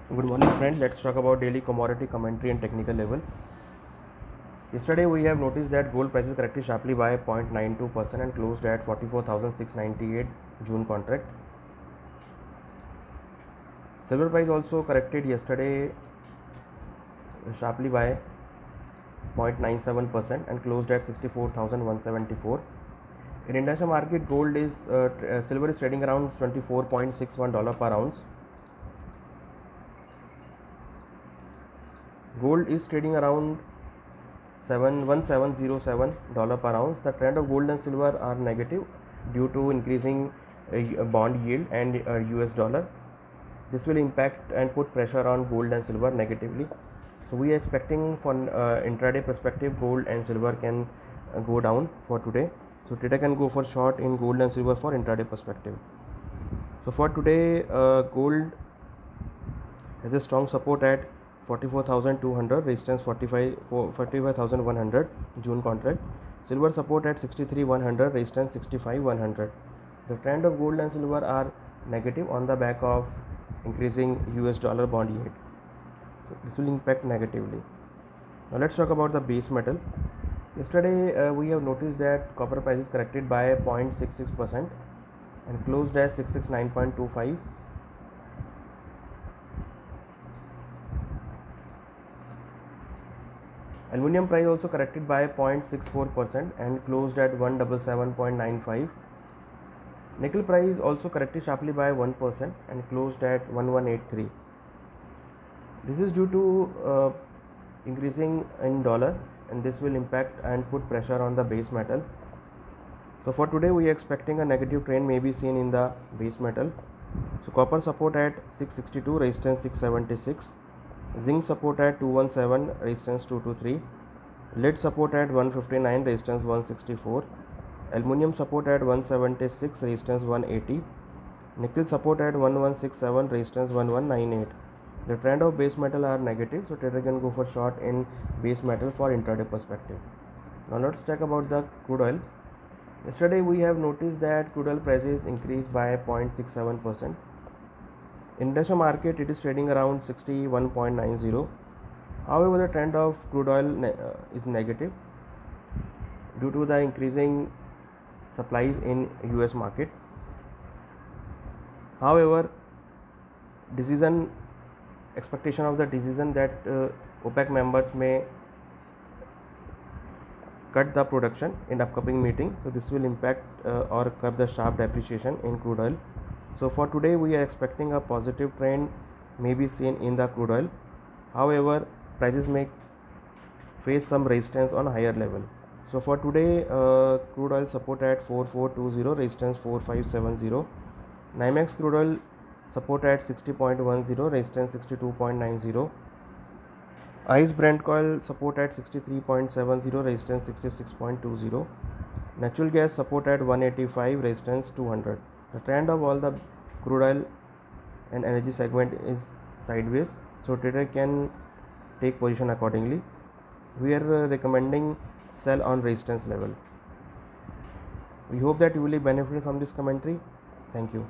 Good morning friends, let's talk about daily commodity commentary and technical level. Yesterday we have noticed that gold prices corrected sharply by 0.92% and closed at 44,698 June contract. Silver price also corrected yesterday sharply by 0.97% and closed at 64,174. In international market, silver is trading around $24.61 per ounce. Gold is trading around $1707 per ounce. The trend of gold and silver are negative due to increasing bond yield and US dollar. This will impact and put pressure on gold and silver negatively. So we are expecting from intraday perspective, gold and silver can go down for today. So today can go for short in gold and silver for intraday perspective. So for today, gold has a strong support at 44,200, resistance 45,100 June contract. Silver support at 63,100, resistance 65,100. The trend of gold and silver are negative on the back of increasing US dollar bond yield. So this will impact negatively. Now let's talk about the base metal. Yesterday we have noticed that copper price is corrected by 0.66% and closed at 669.25. Aluminium price also corrected by 0.64% and closed at 177.95. Nickel price also corrected sharply by 1% and closed at 1183. This is due to increasing in dollar, and this will impact and put pressure on the base metal. So for today we are expecting a negative trend may be seen in the base metal. So copper support at 662, resistance 676. Zinc support at 217, resistance 223. Lead support at 159, resistance 164. Aluminium support at 176, resistance 180. Nickel support at 1167, resistance 1198. The trend of base metal are negative, so trader can go for short in base metal for intraday perspective. Now let's talk about the crude oil. Yesterday we have noticed that crude oil prices increased by 0.67%. In international market, it is trading around 61.90. However, the trend of crude oil is negative due to the increasing supplies in US market. However, expectation of the decision that OPEC members may cut the production in upcoming meeting, so this will impact or curb the sharp depreciation in crude oil. So for today we are expecting a positive trend may be seen in the crude oil. However, prices may face some resistance on higher level. So for today, crude oil support at 4420, resistance 4570. NYMEX crude oil support at 60.10, resistance 62.90. ICE Brent coil support at 63.70, resistance 66.20. Natural gas support at 185, resistance 200. The trend of all the crude oil and energy segment is sideways, so trader can take position accordingly. We are recommending sell on resistance level. We hope that you will benefit from this commentary. Thank you.